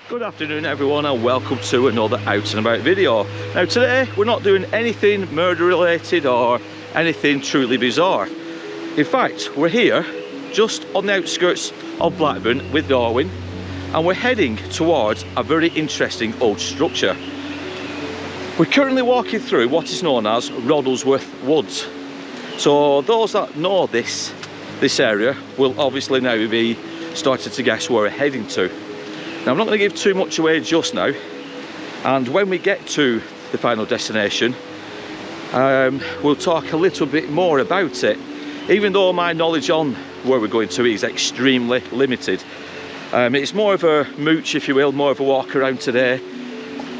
Good afternoon everyone, and welcome to another out and about video. Now today we're not doing anything murder related or anything truly bizarre. In fact, we're here just on the outskirts of Blackburn with Darwen, and we're heading towards a very interesting old structure. We're currently walking through what is known as Roddlesworth Woods. So those that know this area will obviously now be starting to guess where we're heading to. Now I'm not going to give too much away just now, and when we get to the final destination we'll talk a little bit more about it, even though my knowledge on where we're going to is extremely limited. It's more of a mooch, if you will, more of a walk around today.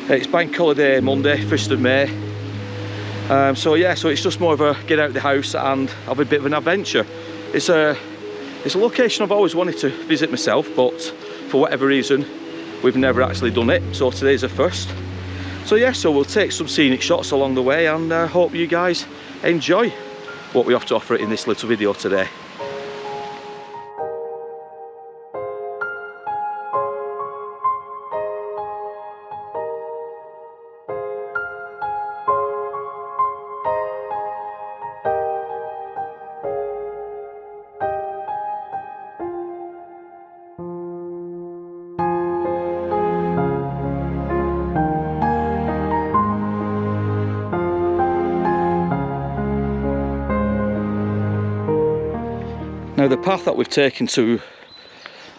It's bank holiday Monday, 1st of May. So it's just more of a get out of the house and have a bit of an adventure. It's a location I've always wanted to visit myself, but for whatever reason we've never actually done it, so today's a first. So we'll take some scenic shots along the way, and hope you guys enjoy what we have to offer in this little video today. Now the path that we've taken to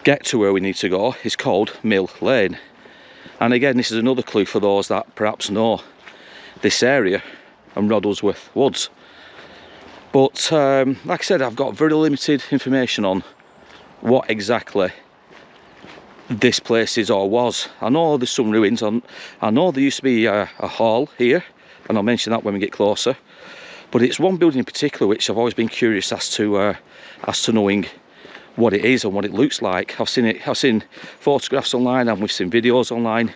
get to where we need to go is called Mill Lane, and again this is another clue for those that perhaps know this area and Roddlesworth Woods. But like I said, I've got very limited information on what exactly this place is or was. I know there's some ruins, I know there used to be a hall here, and I'll mention that when we get closer. But it's one building in particular which I've always been curious as to knowing what it is and what it looks like. I've seen photographs online and we've seen videos online,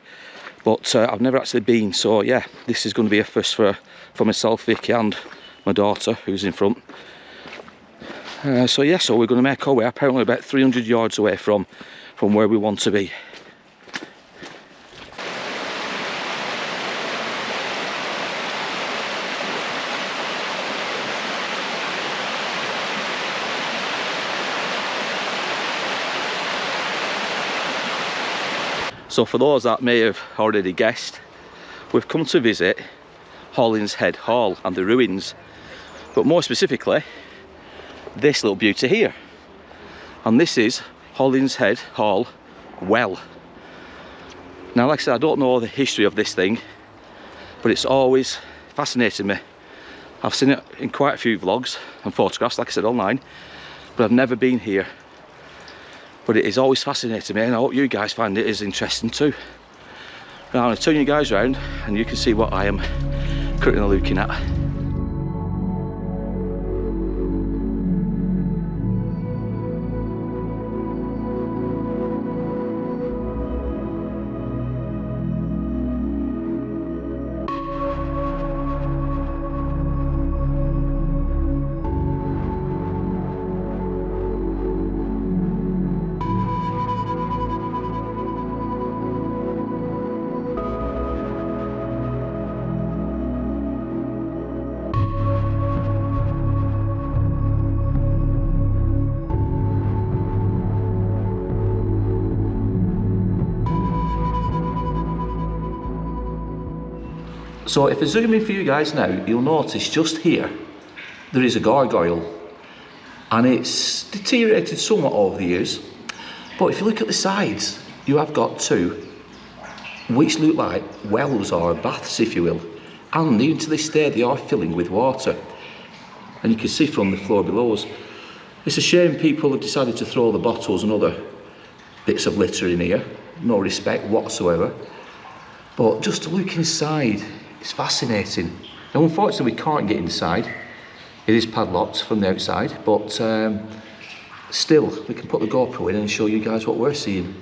but I've never actually been. So yeah, this is going to be a first for myself, Vicky, and my daughter who's in front. So we're going to make our way apparently about 300 yards away from where we want to be. So for those that may have already guessed, we've come to visit Hollinshead Hall and the ruins, but more specifically this little beauty here, and this is Hollinshead Hall well. Now like I said, I don't know the history of this thing, but it's always fascinated me. I've seen it in quite a few vlogs and photographs, like I said, online, but I've never been here. But it is always fascinating me, and I hope you guys find it as interesting too. Now I'm going to turn you guys around and you can see what I am currently looking at. So if I zoom in for you guys now, you'll notice just here there is a gargoyle, and it's deteriorated somewhat over the years, but if you look at the sides you have got two which look like wells or baths, if you will, and even to this day they are filling with water, and you can see from the floor below us. It's a shame people have decided to throw the bottles and other bits of litter in here, no respect whatsoever. But just to look inside, it's fascinating. Now unfortunately we can't get inside, it is padlocked from the outside, but still we can put the GoPro in and show you guys what we're seeing.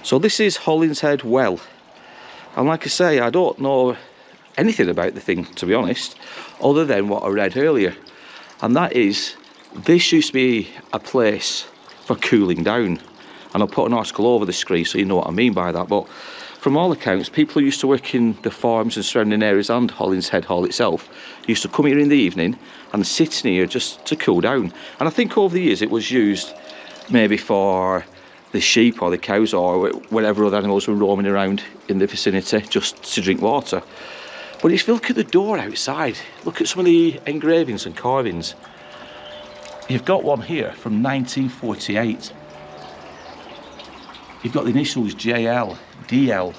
So this is Hollinshead Well, and like I say, I don't know anything about the thing, to be honest, other than what I read earlier, and that is This used to be a place for cooling down, and I'll put an article over the screen so you know what I mean by that. But from all accounts, people who used to work in the farms and surrounding areas and Hollinshead Hall itself used to come here in the evening and sit in here just to cool down. And I think over the years it was used maybe for the sheep or the cows or whatever other animals were roaming around in the vicinity just to drink water. But if you look at the door outside, look at some of the engravings and carvings. You've got one here from 1948. You've got the initials JL, DL.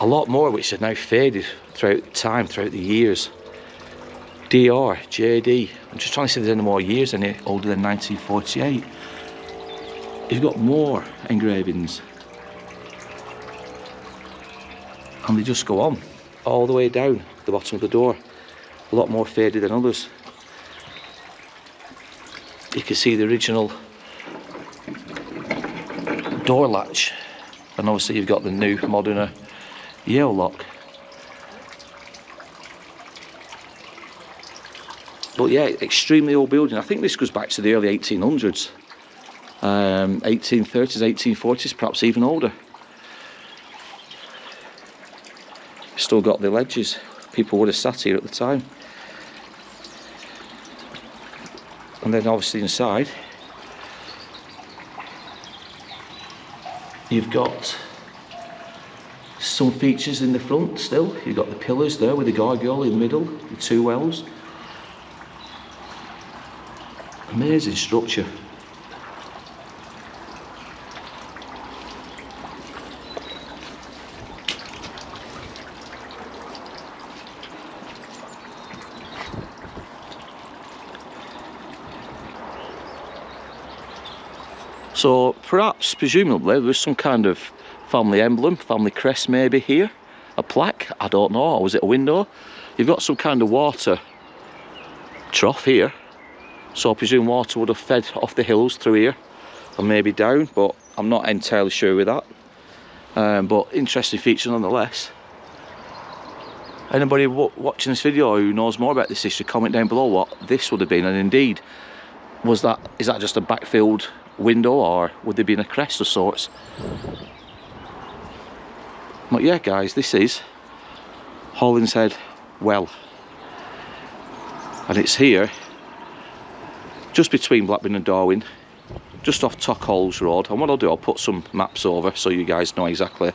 A lot more which have now faded throughout time, throughout the years. DR, JD. I'm just trying to see if there's any more years in it older than 1948. You've got more engravings. And they just go on, all the way down the bottom of the door. A lot more faded than others. You can see the original door latch, and obviously you've got the new moderner Yale lock. But yeah, extremely old building. I think this goes back to the early 1800s, 1830s, 1840s, perhaps even older. Still got the ledges. People would have sat here at the time. And then obviously inside you've got some features in the front still. You've got the pillars there with the gargoyle in the middle, the two wells. Amazing structure. So perhaps, presumably, there was some kind of family emblem, family crest maybe here. A plaque, I don't know, or was it a window? You've got some kind of water trough here. So I presume water would have fed off the hills through here and maybe down, but I'm not entirely sure with that. But interesting feature nonetheless. Anybody watching this video who knows more about this history, comment down below what this would have been, and indeed, is that just a backfilled window, or would there be a crest of sorts? But yeah guys, this is Hollinshead Well, and it's here just between Blackburn and Darwen, just off Tockholes Road. And what I'll do, I'll put some maps over so you guys know exactly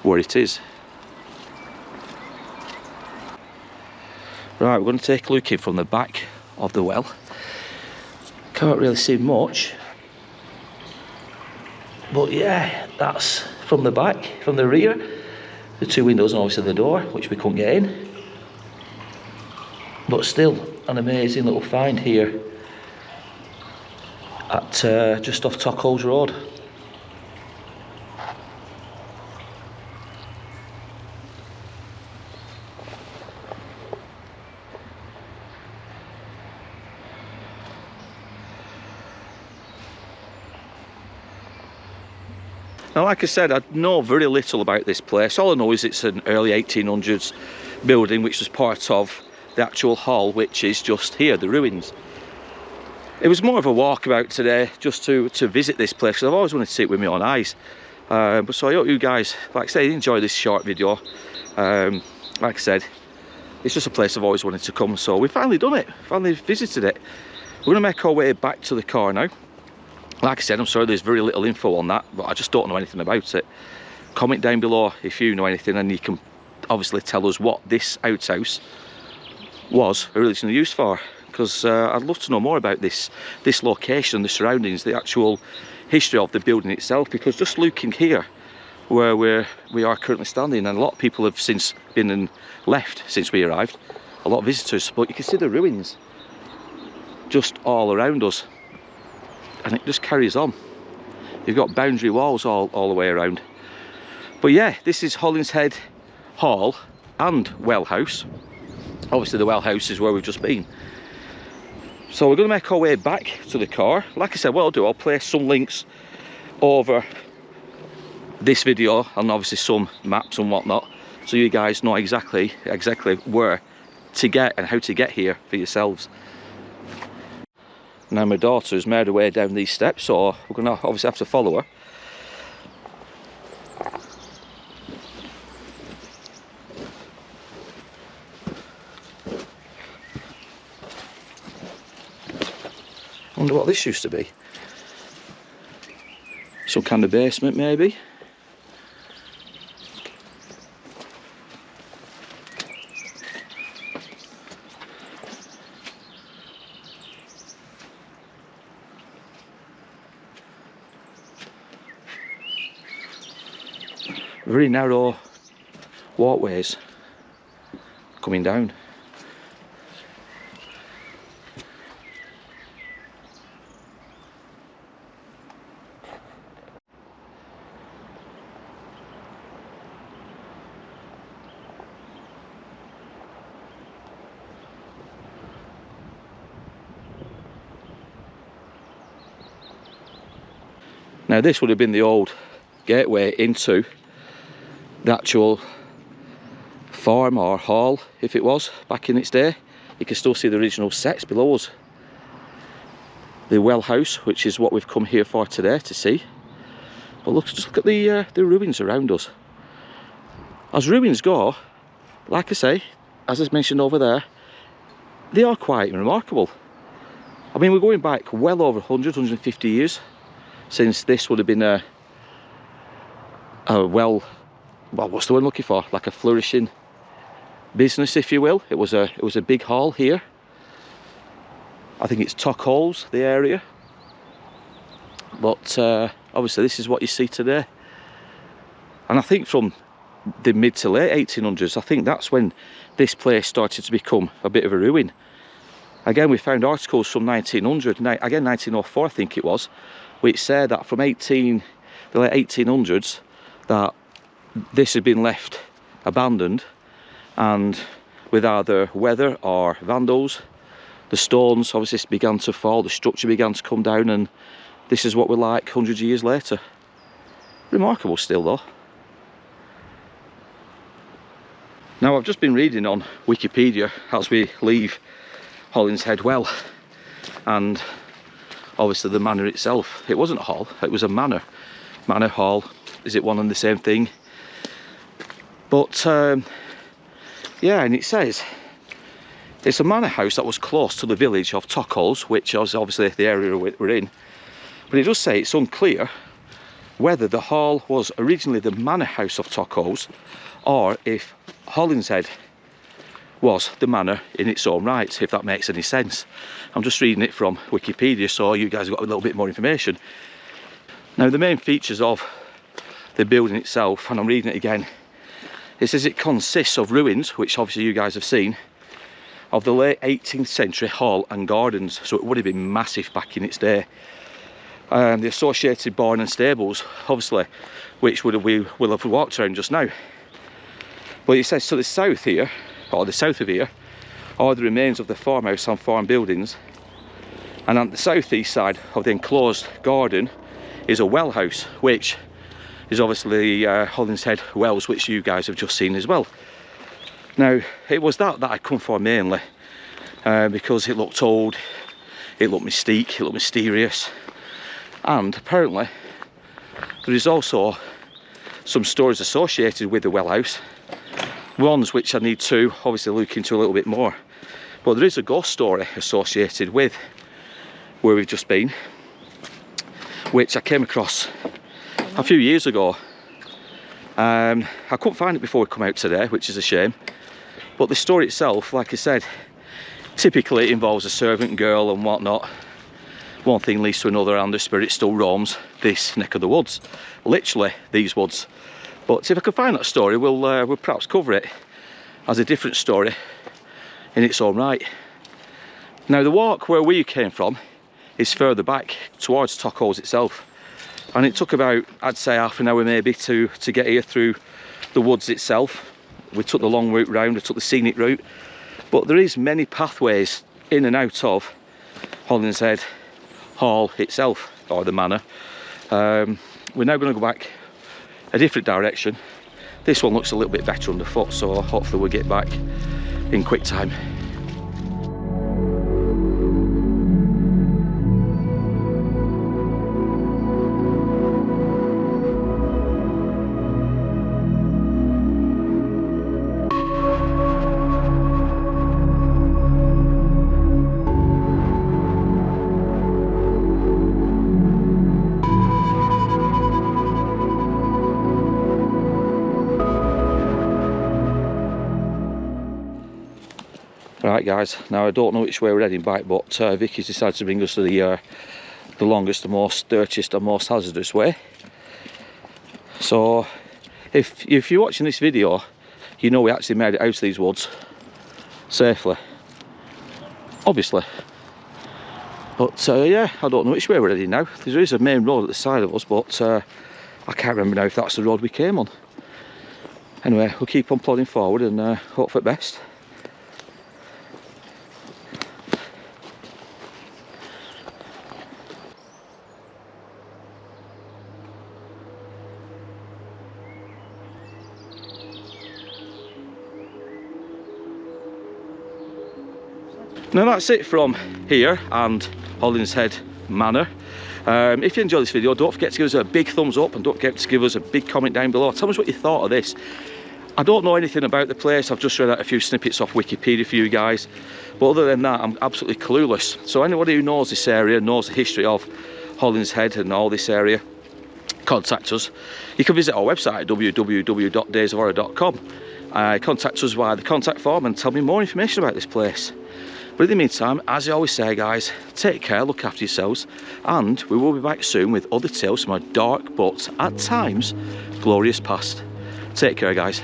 where it is. Right, we're going to take a look in from the back of the well. Can't really see much, but yeah, that's from the back, from the rear. The two windows and obviously the door, which we couldn't get in. But still, an amazing little find here at just off Tockholes Road. Now, like I said, I know very little about this place. All I know is it's an early 1800s building which was part of the actual hall, which is just here, the ruins. It was more of a walkabout today, just to visit this place, because I've always wanted to see it with my own eyes. But so I hope you guys, like I say, enjoy this short video. Like I said, it's just a place I've always wanted to come, so we've finally done it, finally visited it. We're going to make our way back to the car now. Like I said, I'm sorry there's very little info on that, but I just don't know anything about it. Comment down below if you know anything, and you can obviously tell us what this outhouse was originally used for, because I'd love to know more about this location, the surroundings, the actual history of the building itself. Because just looking here where we are currently standing, and a lot of people have since been and left since we arrived, a lot of visitors, but you can see the ruins just all around us. And it just carries on. You've got boundary walls all the way around. But yeah, this is Hollinshead Hall and Well House. Obviously the Well House is where we've just been. So we're going to make our way back to the car. Like I said, what I'll do, I'll place some links over this video, and obviously some maps and whatnot, so you guys know exactly where to get and how to get here for yourselves. Now my daughter's made her way down these steps, so we're going to obviously have to follow her. I wonder what this used to be. Some kind of basement maybe. Very narrow walkways coming down. Now this would have been the old gateway into the actual farm or hall, if it was back in its day. You can still see the original sets below us. The well house, which is what we've come here for today to see. But look, just look at the ruins around us. As ruins go, like I say, as I mentioned over there, they are quite remarkable. I mean, we're going back well over 100, 150 years since this would have been a well, what's the word I'm looking for? Like a flourishing business, if you will. It was a big hall here. I think it's Tockholes, the area. But obviously this is what you see today. And I think from the mid to late 1800s, I think that's when this place started to become a bit of a ruin. Again, we found articles from 1900, again 1904 I think it was, which said that from the late 1800s that this had been left abandoned, and with either weather or vandals, the stones obviously began to fall, the structure began to come down, and this is what we're like hundreds of years later. Remarkable still though. Now I've just been reading on Wikipedia as we leave Hollinshead Well, and obviously the manor itself, it wasn't a hall, it was a manor. Manor, hall, is it one and the same thing? But yeah, and it says it's a manor house that was close to the village of Tockholes, which is obviously the area we're in. But it does say it's unclear whether the hall was originally the manor house of Tockholes or if Hollinshead was the manor in its own right, if that makes any sense. I'm just reading it from Wikipedia, so you guys have got a little bit more information. Now the main features of the building itself, and I'm reading it again, it says it consists of ruins, which obviously you guys have seen, of the late 18th century hall and gardens, so it would have been massive back in its day. The associated barn and stables, obviously, which we will have walked around just now. But it says to the south here, or the south of here, are the remains of the farmhouse and farm buildings, and on the southeast side of the enclosed garden is a well house, which is obviously Hollinshead Wells, which you guys have just seen as well. Now it was that I come for mainly, because it looked old, it looked mystique, it looked mysterious, and apparently there is also some stories associated with the well house, ones which I need to obviously look into a little bit more. But there is a ghost story associated with where we've just been, which I came across a few years ago. I couldn't find it before we come out today, which is a shame. But the story itself, like I said, typically it involves a servant girl and whatnot. One thing leads to another, and the spirit still roams this neck of the woods, literally these woods. But if I can find that story, we'll perhaps cover it as a different story in its own right. Now the walk where we came from is further back towards Tockholes itself, and it took about, I'd say, half an hour maybe to get here through the woods itself. We took the long route round, we took the scenic route, but there is many pathways in and out of Hollinshead Hall itself, or the manor. We're now going to go back a different direction. This one looks a little bit better underfoot, so hopefully we'll get back in quick time. Right guys, now I don't know which way we're heading back, but Vicky's decided to bring us to the longest, the most dirtiest and most hazardous way. So if you're watching this video, you know we actually made it out of these woods safely, obviously. But yeah, I don't know which way we're heading now. There is a main road at the side of us, but I can't remember now if that's the road we came on. Anyway, we'll keep on plodding forward and hope for the best. Now that's it from here and Hollinshead Manor. If you enjoyed this video, don't forget to give us a big thumbs up and don't forget to give us a big comment down below. Tell us what you thought of this. I don't know anything about the place. I've just read out a few snippets off Wikipedia for you guys, but other than that I'm absolutely clueless. So anybody who knows this area, knows the history of Hollinshead and all this area, contact us. You can visit our website www.daysofhorror.com. Contact us via the contact form and tell me more information about this place. But in the meantime, as I always say guys, take care, look after yourselves, and we will be back soon with other tales from our dark but at times glorious past. Take care guys.